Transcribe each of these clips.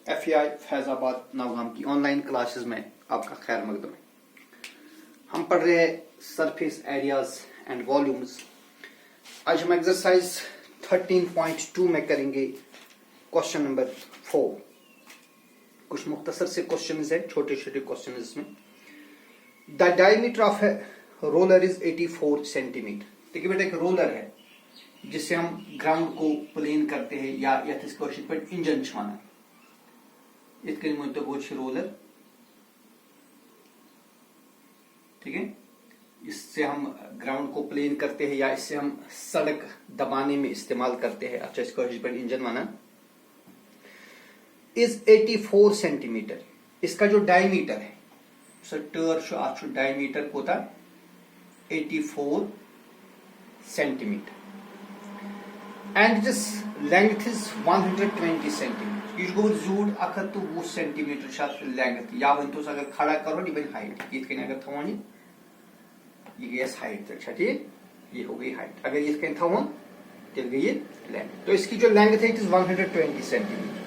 FEI Faizabad Navgam की online classes में आपका खैर मकदम है। हम पढ़ रहे हैं सरफेस एरियाज एंड वॉल्यूम्स। आज हम एक्सरसाइज 13.2 में करेंगे क्वेश्चन नंबर 4। कुछ मुख्तसर से क्वेश्चन है, छोटे छोटे क्वेश्चन इसमें। The diameter of a roller is 84 centimetre. देखिए बेटा, एक रोलर है जिससे हम ग्राउंड को प्लेन करते हैं या यथस कौशिक पर इंजन छाना। इतने मुझे कुछ रोलर, ठीक है, इससे हम ग्राउंड को प्लेन करते हैं या इससे हम सड़क दबाने में इस्तेमाल करते हैं। अच्छा, इसको पर इंजन माना इज 84 सेंटीमीटर। इसका जो डायमीटर है टर डायमीटर कोता 84 centimetre and this length is 120 centimetre. यह गो जूड 120 सेंटीमीटर लेंथ या वन तो अगर खड़ा करो ये बन हाइट। ये अगर थवन ये गई हाइट। अच्छा ठीक, ये हो गई हाइट। अगर ये थवन तो गई लेंथ। तो इसकी जो लेंथ है it is 120 centimetre.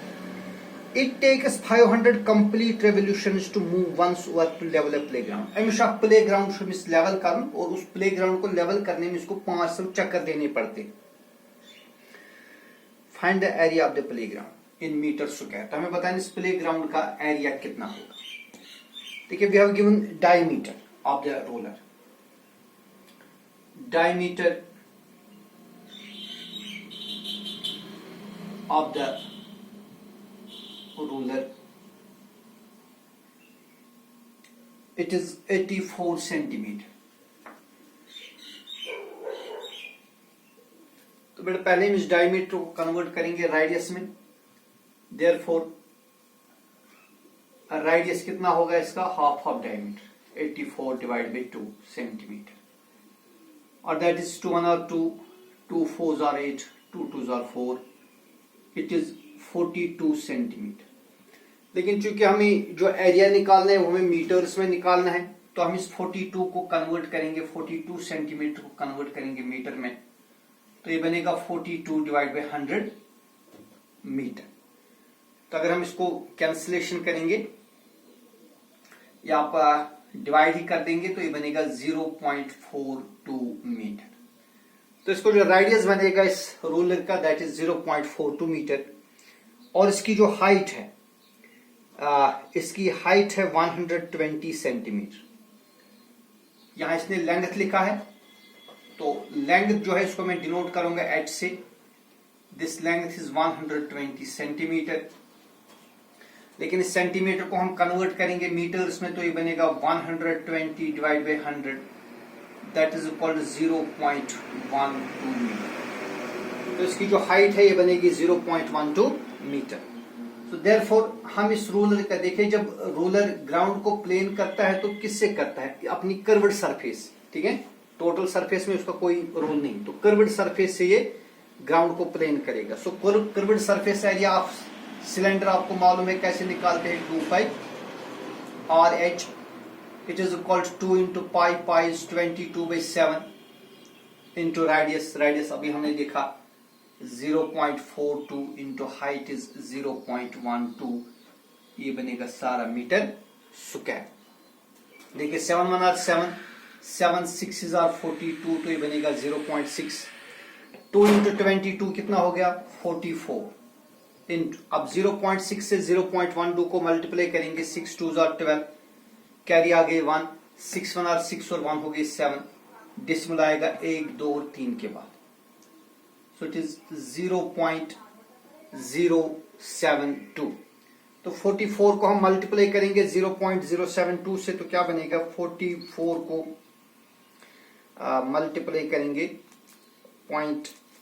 It takes 500 complete revolutions to move once over to level a playground. Amish playground को मिस लेवल करन और उस प्लेग्राउंड को लेवल करने में इसको 500 चक्कर देने पड़ते। Find the area of the playground in metre square. तो हमें बताएं इस प्लेग्राउंड का एरिया कितना होगा। देखिए, we have given diameter of the roller. Diameter of the ruler, it is 84 centimetre. तो बेटा पहले हम इस डायमीटर को कन्वर्ट करेंगे रेडियस में। देयरफॉर रेडियस कितना होगा इसका, half of diameter 84 divide by 2 centimetre. और दैट इज 2 1 और 2 2 4 are 8 2 2 are 4। It is 42 centimetre. लेकिन चूंकि हमें जो एरिया निकालना है वो हमें मीटर्स में निकालना है, तो हम इस 42 को कन्वर्ट करेंगे, 42 सेंटीमीटर को कन्वर्ट करेंगे मीटर में। तो ये बनेगा 42 डिवाइड बाई 100 मीटर। तो अगर हम इसको कैंसिलेशन करेंगे या आप डिवाइड ही कर देंगे तो ये बनेगा 0.42 मीटर। तो इसको जो रेडियस बनेगा इस रूलर का दैट इज 0.42 मीटर। और इसकी जो हाइट है इसकी हाइट है 120 सेंटीमीटर। यहां इसने लेंथ लिखा है, तो लेंथ जो है इसको मैं डिनोट करूंगा एच से। This length is 120 centimetre. लेकिन इस सेंटीमीटर को हम कन्वर्ट करेंगे मीटर्स में, तो ये बनेगा 120 divide by 100 that is equal to 0.12 metre. तो इसकी जो हाइट है ये बनेगी 0.12 मीटर। तो देयरफॉर हम इस रोलर का देखें, जब रोलर ग्राउंड को प्लेन करता है तो किससे करता है, अपनी कर्व्ड सरफेस, ठीक है। टोटल सरफेस में उसका कोई रोल नहीं, तो कर्व्ड सरफेस से ये ग्राउंड को प्लेन करेगा। So curved surface area of cylinder आपको मालूम है कैसे निकालते हैं, 2 pi r h. It is equal to 2 into pi, pi is 22/7 into radius. Radius अभी हमने देखा 0.42 इंटू हाइट इज 0.12। ये बनेगा सारा मीटर स्क्वायर। देखिए 7 1 आर 7 7 6 आर 42, तो ये बनेगा 0.6। 2 इंटू 22 कितना हो गया 44 इंटू, अब 0.6 से 0.12 को मल्टीप्लाई करेंगे, 6 2 आर 12, कैरी आ गए 1, 6 1 आर 6 और 1 हो गई 7। डिसमल आएगा 1 2 और 3 के बाद। So it is 0.072। तो 44 को हम मल्टीप्लाई करेंगे 0.072 से, तो क्या बनेगा 44 को मल्टीप्लाई करेंगे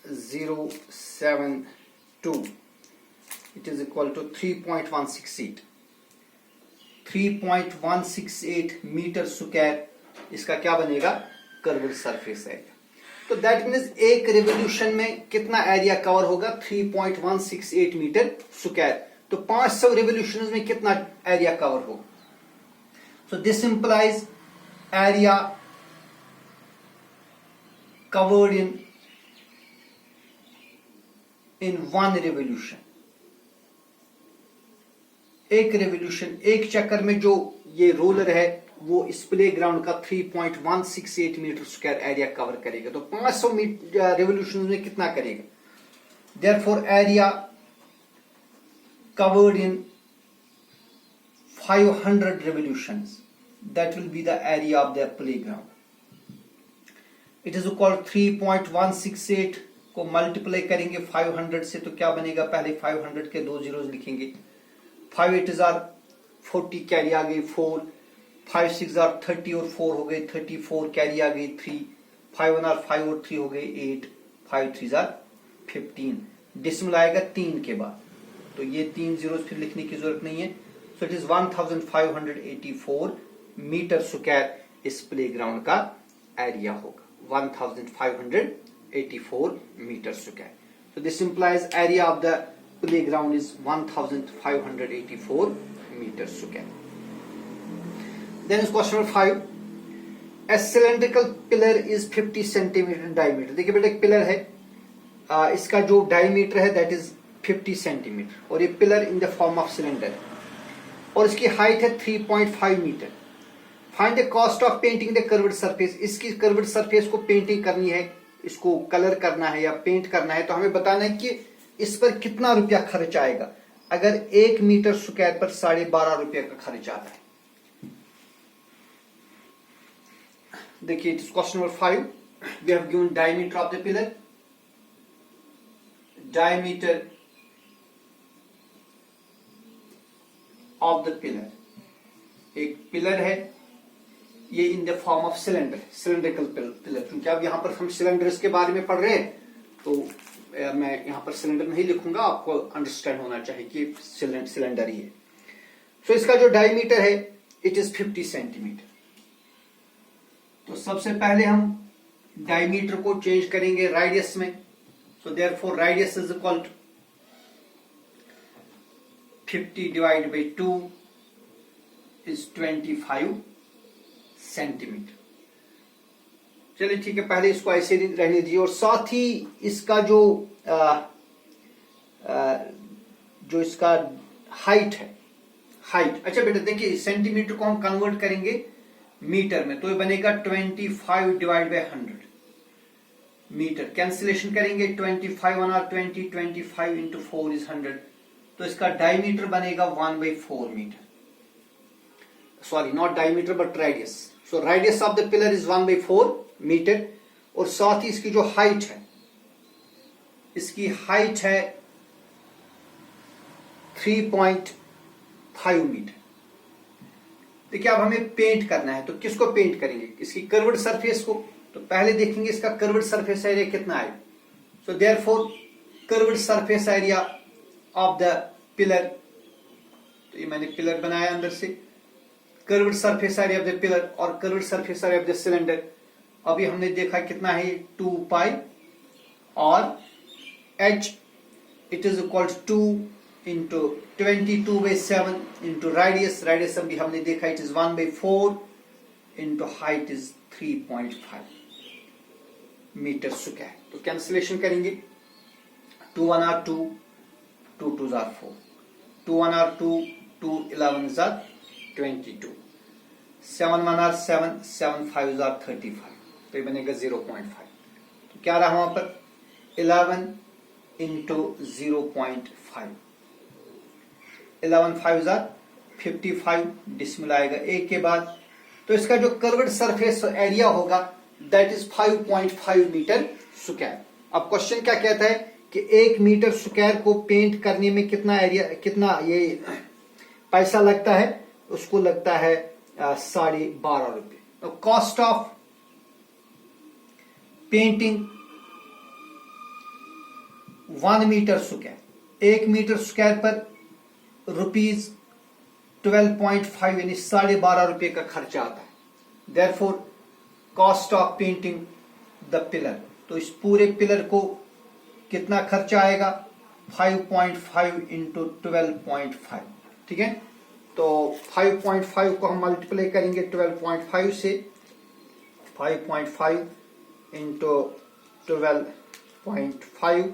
0.072 it is equal to 3.168 3.168 metre square. इसका क्या बनेगा कर्व्ड सरफेस एरिया। तो दैट मीन्स एक रिवोल्यूशन में कितना एरिया कवर होगा, 3.168 मीटर स्क्वायर। तो 500 रिवोल्यूशन में कितना एरिया कवर होगा। सो this implies area covered in one revolution एक रेवोल्यूशन, एक चक्कर में जो ये रोलर है वो इस प्ले ग्राउंड का 3.168 मीटर स्क्वायर एरिया कवर करेगा। तो 500 रेवोल्यूशन में कितना करेगा? Therefore area covered in 500 revolutions, that will be the area of the playground. It is equal 3.168 को मल्टीप्लाई करेंगे 500 से तो क्या बनेगा? पहले 500 के 2 zeros लिखेंगे। 5 8 are 40, कैरी आ गई 4, 5 6 are 30 और 4 हो गए 34, कैरी आ गई 3, 5 1 are 5 और 3 हो गए 8, 5 3 are 15। डिसिमल आएगा 3 के बाद, तो ये 3 zeros फिर लिखने की जरूरत नहीं है। So it is 1584 metre square इस प्लेग्राउंड का एरिया होगा, 1584 metre square. So this implies area of the playground is 1584 meter square. Then is question number 5. A cylindrical pillar is 50 centimeter in diameter. देखिए बेटा एक पिलर है, इसका जो diameter है that is 50 सेंटीमीटर और ये pillar in the form of cylinder और इसकी हाइट है 3.5 metre. Find the cost of painting the curved surface. इसकी कर्व्ड सरफेस को पेंटिंग करनी है, इसको कलर करना है या पेंट करना है, तो हमें बताना है कि इस पर कितना रुपया खर्च आएगा। अगर 1 मीटर स्क्वायर पर 12.5 रुपये का खर्च आता है। देखिए it is question number 5। We have given diameter of the pillar, diameter of the pillar. एक पिलर है, ये in the form of cylinder, cylindrical pillar. क्योंकि अब यहां पर हम सिलेंडर्स के बारे में पढ़ रहे हैं तो मैं यहां पर सिलेंडर नहीं लिखूंगा, आपको अंडरस्टैंड होना चाहिए कि सिलेंडर ही है। सो इसका जो डायमीटर है इट इज 50 सेंटीमीटर। तो सबसे पहले हम डायमीटर को चेंज करेंगे रेडियस में। So therefore radius is equal to 50 divide by 2 is 25 centimetre. चलिए ठीक है, पहले इसको ऐसे रहने दीजिए। और साथ ही इसका जो इसका हाइट है, हाइट, अच्छा बेटा देखिए सेंटीमीटर को हम कन्वर्ट करेंगे मीटर में, तो ये बनेगा 25 डिवाइड बाई 100 मीटर। कैंसिलेशन करेंगे 25 1 और 20, 25 इंटू 4 इज 100, तो इसका डायमीटर बनेगा 1/4 metre. Sorry not diameter but radius. So radius of the pillar is 1/4 metre. और साथ ही इसकी जो हाइट है, इसकी हाइट है 3.5 मीटर। देखिए अब हमें पेंट करना है, तो किसको पेंट करेंगे? इसकी कर्व्ड सरफेस को। तो पहले देखेंगे इसका कर्व्ड सरफेस एरिया कितना है। So therefore curved surface area of the pillar, तो ये मैंने पिलर बनाया अंदर से, curved surface area of the pillar और curved surface area of the cylinder. अभी हमने देखा कितना है 2 पाई और h it is equal to 2 into 22/7 into radius. Radius अभी हमने देखा it is 1/4 into height is 3.5 metre square. तो कैंसिलेशन करेंगे 2 1 are 2, 2 2s are 4, 2 1 are 2, 2 11s are 22, 7 1 are 7, 7 5s are 35, तो ये बनेगा 0.5। तो क्या रहा वहां पर 11 इंटू 0.5, 11 5s are 55, डिसिमल आएगा एक के बाद। तो इसका जो कर्व्ड सरफेस एरिया होगा दैट इज 5.5 मीटर स्क्वायर। अब क्वेश्चन क्या कहता है कि 1 मीटर स्क्वायर को पेंट करने में कितना एरिया, कितना ये पैसा लगता है? उसको लगता है 12.5 रुपये। तो cost of painting 1 metre square, 1 metre square पर रुपीज 12.5 यानी 12.5 रुपये का खर्चा आता है। Therefore cost of painting the pillar, तो इस पूरे पिलर को कितना खर्चा आएगा 5.5 इंटू 12.5, ठीक है। तो 5.5 को हम मल्टीप्लाई करेंगे 12.5 से, 5.5 into 12.5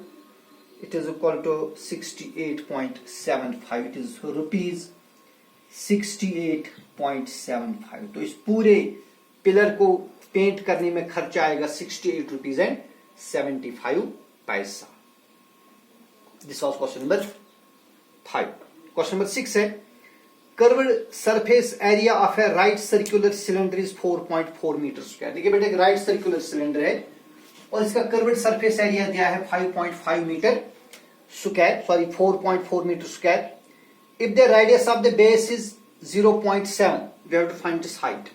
it is equal to 68.75, it is rupees 68.75। तो इस पूरे पिलर को पेंट करने में खर्चा आएगा 68 रुपीज एंड 75 पैसा। This was question number 5। Question number 6 है curved surface area of a right circular cylinder is 4.4 metre square. देखिए बेटे, एक राइट सर्कुलर सिलेंडर है और इसका कर्व्ड सरफेस एरिया दिया है 5.5 metre square, sorry 4.4 metre square. If the radius of the base is 0.7, we have to find this height.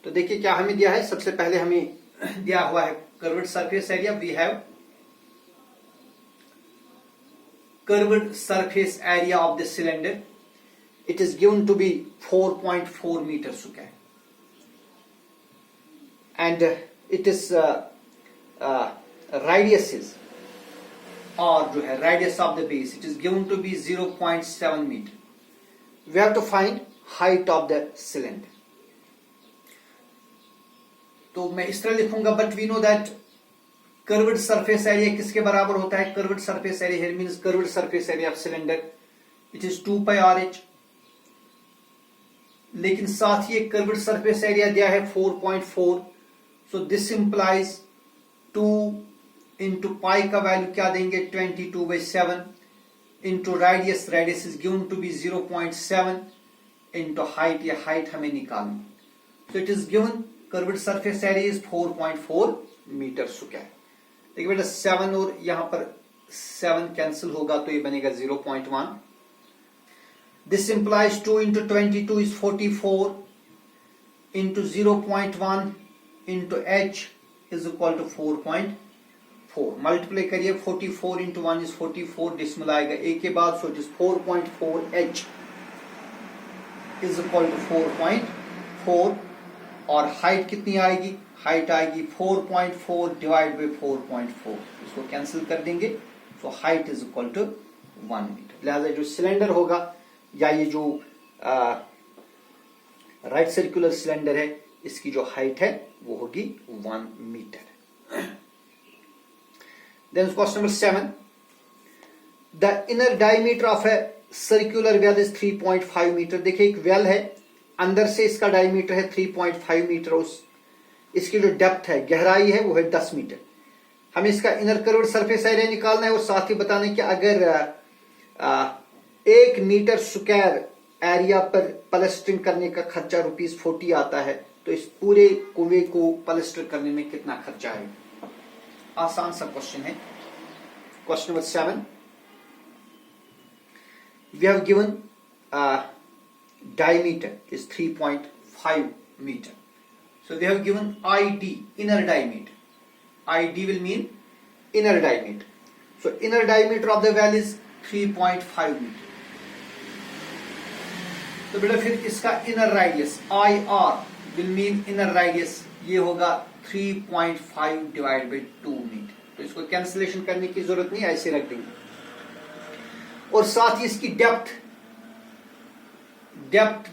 तो देखिए क्या हमें दिया है, सबसे पहले हमें दिया हुआ है curved surface area. We have curved surface area of the cylinder. It is given to be 4.4 meter square, and it is radius is, और जो है radius of the base, it is given to be 0.7 meter. We have to find height of the cylinder. तो मैं इस तरह लिखूंगा, but we know that curved surface area किसके बराबर होता है? Curved surface area here means curved surface area of cylinder, it is 2 pi r H. लेकिन साथ ही एक कर्व्ड सरफेस एरिया दिया है 4.4, so this implies 2 into pi का वैल्यू क्या देंगे 22/7 into radius, radius is given to be 0.7 into height, या height हमें निकालनी। So it is given curved surface area is 4.4 metre square. देखिए बेटा 7 और यहां पर 7 कैंसिल होगा तो ये बनेगा 0.1। This implies 2 into 22 is 44 into 0.1 into H is equal to 4.4। Multiply करिए, 44 इंटू 1 इज 44, डिसमल आएगा ए के बाद, so it is 4.4 H is equal to 4.4। और हाइट कितनी आएगी? हाइट आएगी 4.4 डिवाइड बाई 4.4, इसको कैंसिल कर देंगे, तो height is equal to 1 metre. लिहाजा जो सिलेंडर होगा या ये जो राइट सर्कुलर सिलेंडर है, इसकी जो हाइट है वो होगी 1 metre. Then question number 7, the inner diameter of a circular well is 3.5 metre. देखिए एक वेल है, अंदर से इसका डायमीटर है 3.5 मीटर, उस इसकी जो डेप्थ है, गहराई है, वो है 10 मीटर। हमें इसका इनर कर्व्ड सरफेस एरिया निकालना है और साथ ही बताना है कि अगर 1 मीटर स्क्वायर एरिया पर प्लास्टरिंग करने का खर्चा ₹40 आता है, तो इस पूरे कुएं को प्लास्टर करने में कितना खर्चा है? आसान सा क्वेश्चन है। Question number 7, we have given diameter is 3.5 meter. So they have given ID, inner diameter. ID will mean inner diameter. So inner diameter of the well is 3.5 meter. तो बेटा फिर इसका inner radius IR will mean inner radius, ये होगा 3.5 divided by 2 meter. तो इसको cancellation करने की जरूरत नहीं, ऐसे रख देंगे। और साथ ही इसकी डेप्थ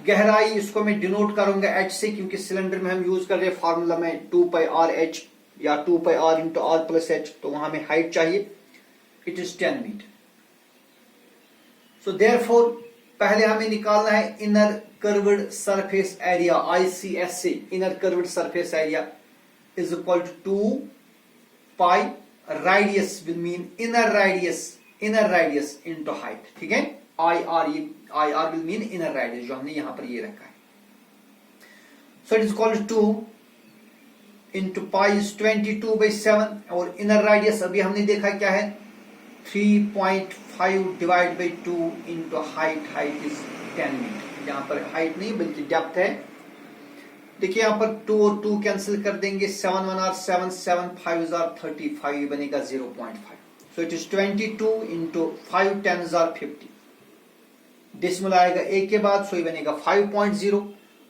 गहराई, इसको मैं डिनोट करूंगा एच से, क्योंकि सिलेंडर में हम यूज कर रहे हैं फॉर्मूला में 2 पाई आर एच या 2 pi r into r plus h, तो वहां हमें हाइट चाहिए, it is 10 metre. So therefore पहले हमें निकालना है inner curved surface area, ICS से inner curved surface area is equal to 2 pi, radius will mean inner radius into height, ठीक है। IR will mean inner radius, जो हमने यहां पर ये रखा है। So it is called 2 into pi is 22/7, और inner radius अभी हमने देखा क्या है 3.5 divided by 2 into height is 10 metre. यहाँ पर हाइट नहीं बल्कि डेप्थ है। देखिए यहाँ पर 2 और 2 कैंसिल कर देंगे, 7 1 7 7 5 35, बनेगा 0.5। So it is 22 into 5 10 50, decimal आएगा ए के बाद, सो ये बनेगा 5.0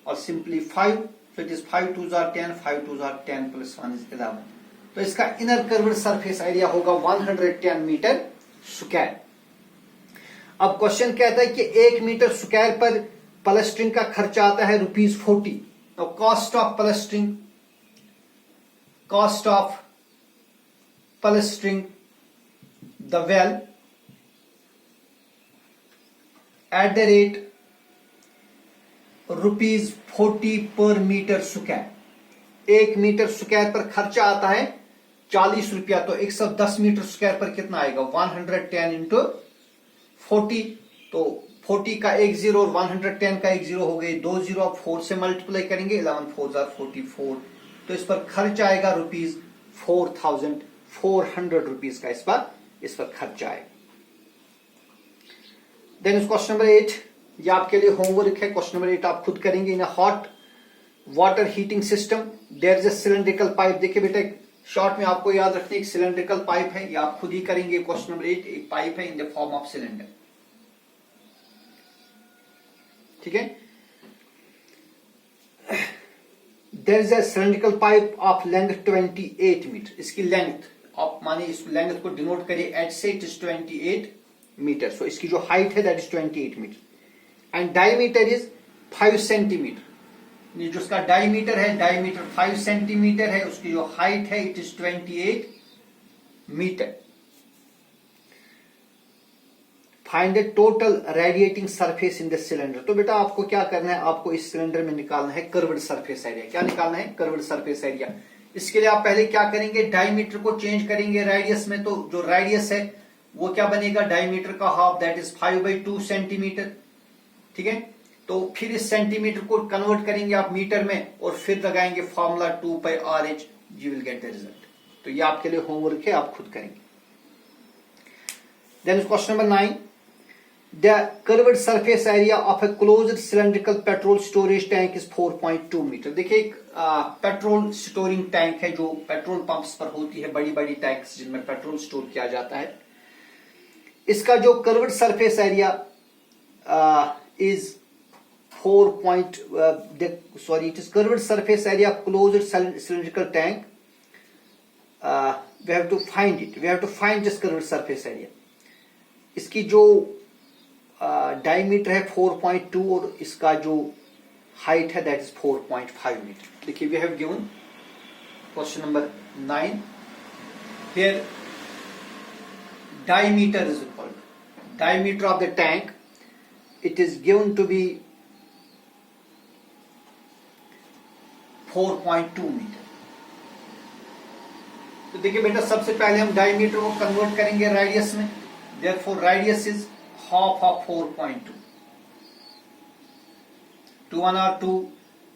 और simply 5, so it is 5 2 10, 5 2 10 plus 1 is 11। तो इसका इनर कर्व्ड सरफेस एरिया होगा 110 मीटर स्क्वायर। अब क्वेश्चन कहता है कि 1 मीटर स्क्वायर पर प्लास्टरिंग का खर्चा आता है ₹40। तो cost of plastering the well at the rate ₹40 पर मीटर स्क्वायर। 1 मीटर स्क्वायर पर खर्चा आता है 40 रुपया, तो 110 मीटर स्क्वायर पर कितना आएगा? 110 इंटू 40, तो 40 का एक जीरो और 110 का एक जीरो हो गई 2 जीरो। आप 4 से मल्टीप्लाई करेंगे, 11 4 44, तो इस पर खर्च आएगा ₹4,400 का इस पर खर्चा आएगा। देन क्वेश्चन नंबर 8, ये आपके लिए होमवर्क है। क्वेश्चन नंबर 8 आप खुद करेंगे। In hot water heating system there is a cylindrical pipe. देखिए बेटा, शॉर्ट में आपको याद रखने, एक सिलेंड्रिकल पाइप है, ये आप खुद ही करेंगे। क्वेश्चन नंबर 8 एक पाइप है in the form of cylinder, ठीक है। There is a cylindrical pipe of length 28 metre. इसकी लेंथ आप माने, इस लेंथ को डिनोट करिए एच से, इट इज 28 मीटर। सो इसकी जो हाइट है that is 28 metre and diameter is 5 centimetre. ये जो उसका डायमीटर है, डायमीटर 5 सेंटीमीटर है, उसकी जो हाइट है it is 28 metre. Find the total radiating surface in the cylinder. तो बेटा आपको क्या करना है, आपको इस सिलेंडर में निकालना है कर्व्ड सरफेस एरिया। क्या निकालना है? Curved surface area. इसके लिए आप पहले क्या करेंगे, डायमीटर को चेंज करेंगे रेडियस में। तो जो रेडियस है वो क्या बनेगा, डायमीटर का हाफ, दैट इज 5/2 सेंटीमीटर, ठीक है। तो फिर इस सेंटीमीटर को कन्वर्ट करेंगे आप मीटर में और फिर लगाएंगे formula 2πRH, you will get the result. तो ये आपके लिए होमवर्क है, आप खुद करेंगे। Then question number 9, the curved surface area of a closed cylindrical petrol storage tank is 4.2 metre. देखिए एक पेट्रोल स्टोरिंग टैंक है जो पेट्रोल पंप्स पर होती है, बड़ी बड़ी टैंक्स जिनमें पेट्रोल स्टोर किया जाता है। इसका जो curved surface area is 4. It is curved surface area closed cylindrical tank. We have to find it. We have to find this curved surface area. इसकी जो डायमीटर है 4.2 और इसका जो हाइट है दैट इज 4.5 मीटर। देखिए we have given question number 9 here diameter is equal to diameter of the tank. It is given to be 4.2 metre. तो देखिए बेटा, सबसे पहले हम डायमीटर को कन्वर्ट करेंगे रेडियस में। Therefore radius is half of 4.2। 2 1 are 2,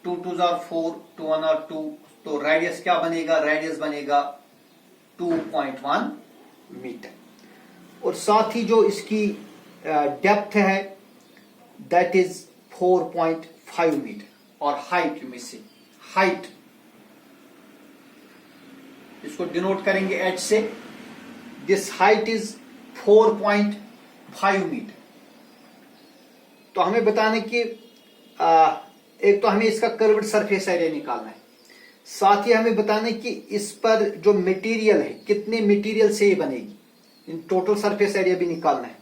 2 2 are 4, 2 1 are 2, तो रेडियस क्या बनेगा, रेडियस बनेगा 2.1 मीटर। और साथ ही जो इसकी डेप्थ है दैट इज 4.5 मीटर। और height, you may say height, इसको डिनोट करेंगे h से। This height is 4.5 metre. तो हमें बताने कि एक तो हमें इसका कर्व्ड सरफेस एरिया निकालना है, साथ ही हमें बताना है कि इस पर जो मटेरियल है कितने मटेरियल से ये बनेगी, इन टोटल सरफेस एरिया भी निकालना है।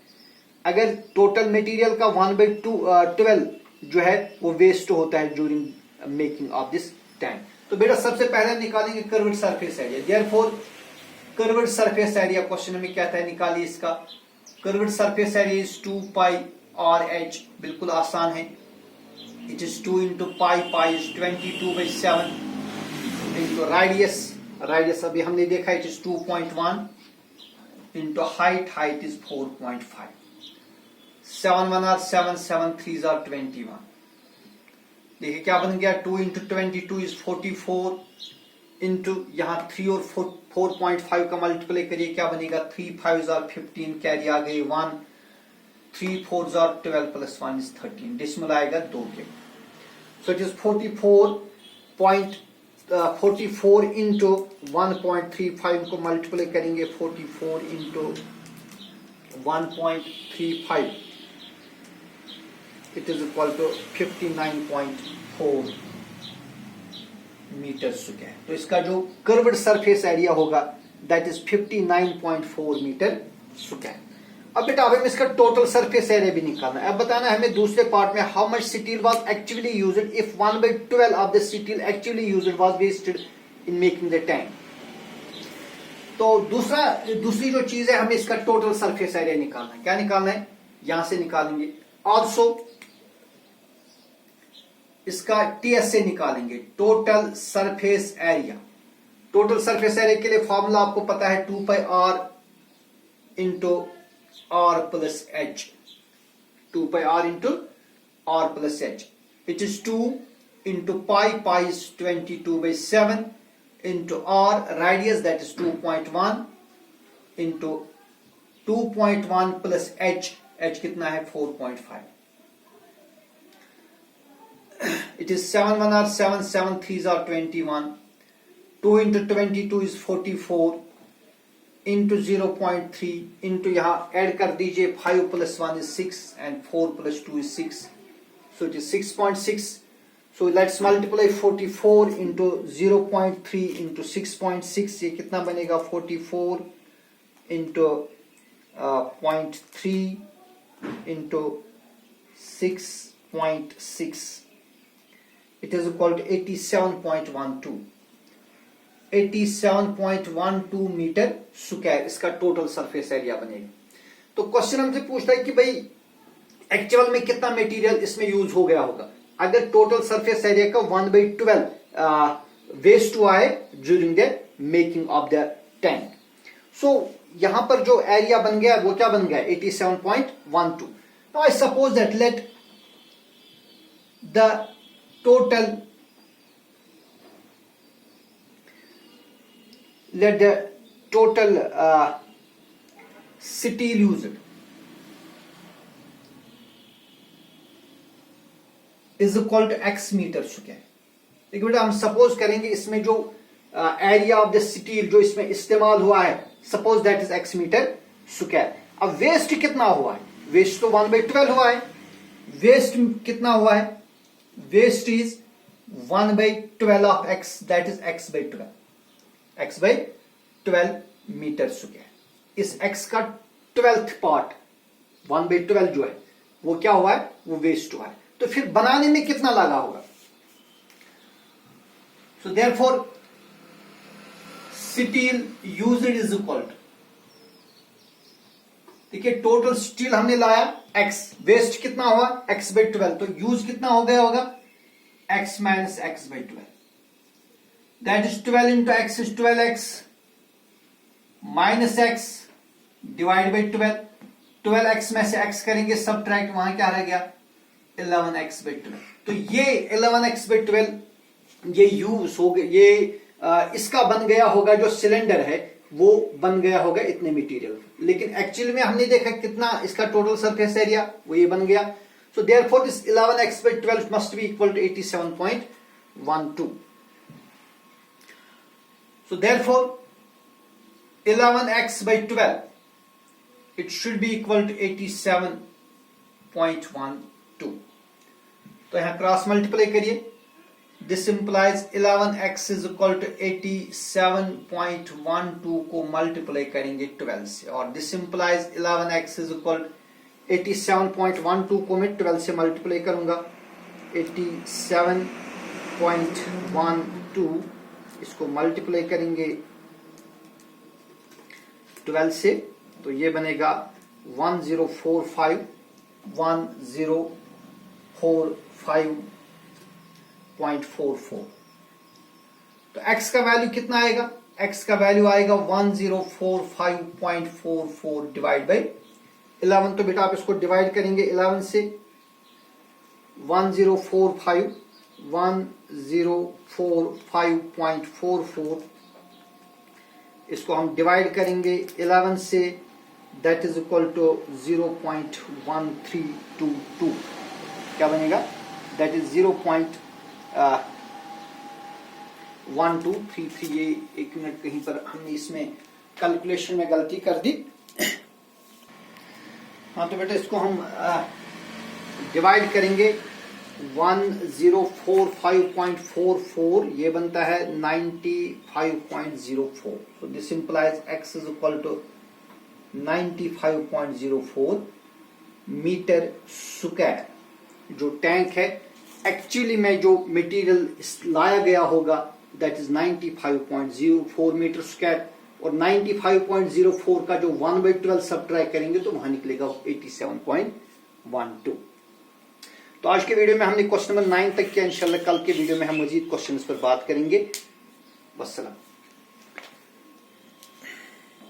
अगर टोटल मटेरियल का 1/12 जो है वो वेस्ट होता है during making of this tank. तो बेटा सबसे पहले निकालेंगे curved surface area. Therefore curved surface area question में क्या था, निकालिए इसका। Curved surface area is 2πRH, बिल्कुल आसान है। It is 2 into pi, pi is 22/7 into radius अभी हमने देखा it is 2.1 into height, height is 4.5। 7 1 are 7, 7 3 are 21। देखिए क्या बन गया, 2 इंटू 22 इज 44 इंटू यहाँ 3 और 4.5 का मल्टीप्लाई करिए, क्या बनेगा, 3 5 are 15, कैरी आ गई 1, 3 4 are 12 प्लस 1 इज 13, डेसिमल आएगा 2 के। सो इट इज 44 इंटू 1.35 को मल्टीप्लाई करेंगे, 44 into 1.35 it is equal to 59.4 metre square. तो इसका जो कर्व्ड सरफेस एरिया होगा दैट इज 59.4 मीटर स्क्वायर। अब बेटा हमें इसका टोटल सरफेस एरिया भी निकालना है। अब बताना है हमें दूसरे पार्ट में, how much steel was actually used if 1/12 of the steel actually used was wasted in making the tank. तो दूसरी जो चीज है, हमें इसका टोटल सरफेस एरिया निकालना है। क्या निकालना है, यहां से निकालेंगे। ऑल्सो इसका टीएसए निकालेंगे, total surface area. Total surface area के लिए फॉर्मूला आपको पता है 2 pi r into r plus h, 2 pi r into r plus h, it is 2 into pi, pi is 22/7 into r radius that is 2.1 into 2.1 plus h, h कितना है 4.5, it is 7 1 are 7, 7 3s are 21, 2 into 22 is 44 into 0.3 into यहाँ add कर दीजिए 5 plus 1 is 6 and 4 plus 2 is 6, so it is 6.6. So let's multiply 44 into 0.3 into 6.6, ये कितना बनेगा 44 into 0.3 into 6.6, it is equal to 87.12, 87.12 metre square इसका total surface area बनेगा। तो question हमसे पूछता है कि भाई एक्चुअल में कितना मटेरियल इसमें यूज हो गया होगा। अगर टोटल सरफेस एरिया का 1/12 वेस्ट हुआ है during the making of the tank, so यहां पर जो एरिया बन गया वो क्या बन गया 87.12। Now I suppose that let the total, let the total steel used is equal to x metre square. देखिए बेटा हम सपोज करेंगे इसमें जो एरिया ऑफ द स्टील जो इसमें इस्तेमाल हुआ है suppose that is x metre square. अब वेस्ट कितना हुआ है, वेस्ट तो 1/12 हुआ है, वेस्ट कितना हुआ है, waste is 1/12 of x, that is x/12, x/12 metre square. इस x का 12th पार्ट 1/12 जो है वो क्या हुआ है, वो वेस्ट हुआ है। तो फिर बनाने में कितना लगा होगा, so therefore steel used is equal to, देखिए टोटल स्टील हमने लाया x, वेस्ट कितना हुआ x/12, तो यूज कितना हो गया होगा x minus x/12, that is 12 into x is 12x minus x divide by 12, 12x में से x करेंगे सबट्रैक्ट, वहां क्या रह गया 11x/12। तो ये 11x/12 ये यूज हो गया, ये इसका बन गया होगा, जो सिलेंडर है वो बन गया होगा इतने मटेरियल, लेकिन एक्चुअली में हमने देखा कितना इसका टोटल सरफेस एरिया वो ये बन गया। So therefore this 11x/12 must be equal to 87.12। So therefore 11x/12 it should be equal to 87.12। तो यहां क्रॉस मल्टीप्लाई करिए, this implies 11x is equal to 87.12 को मल्टीप्लाई करेंगे 12 से, और this implies 11x is equal to 87.12 को मैं 12 से मल्टीप्लाई करूंगा, 87.12 इसको मल्टीप्लाई करेंगे 12 से, तो ये बनेगा 1045.44। तो x का वैल्यू कितना आएगा, x का वैल्यू आएगा 1045.44 डिवाइड बाई 11। तो बेटा आप इसको डिवाइड करेंगे 11 से, 1045.44 इसको हम डिवाइड करेंगे 11 से, दैट इज इक्वल टू 0.1322, क्या बनेगा, दैट इज 0.1233। ये एक मिनट कहीं पर हमने इसमें कैलकुलेशन में गलती कर दी। हाँ तो बेटा इसको हम डिवाइड करेंगे 1045.44, ये बनता है 95.04। so this implies x is equal to 95.04 मीटर स्क्वायर। जो टैंक है एक्चुअली में जो मटेरियल लाया गया होगा दैट इज 95.04 मीटर स्क्वायर, और 95.04 का जो 1/12 सब्ट्रैक्ट करेंगे तो वहां निकलेगा 87.12। 2 तो आज के वीडियो में हमने क्वेश्चन नंबर 9 तक किया। इंशाल्लाह कल के वीडियो में हम मजीद क्वेश्चंस पर बात करेंगे। वस्सलाम।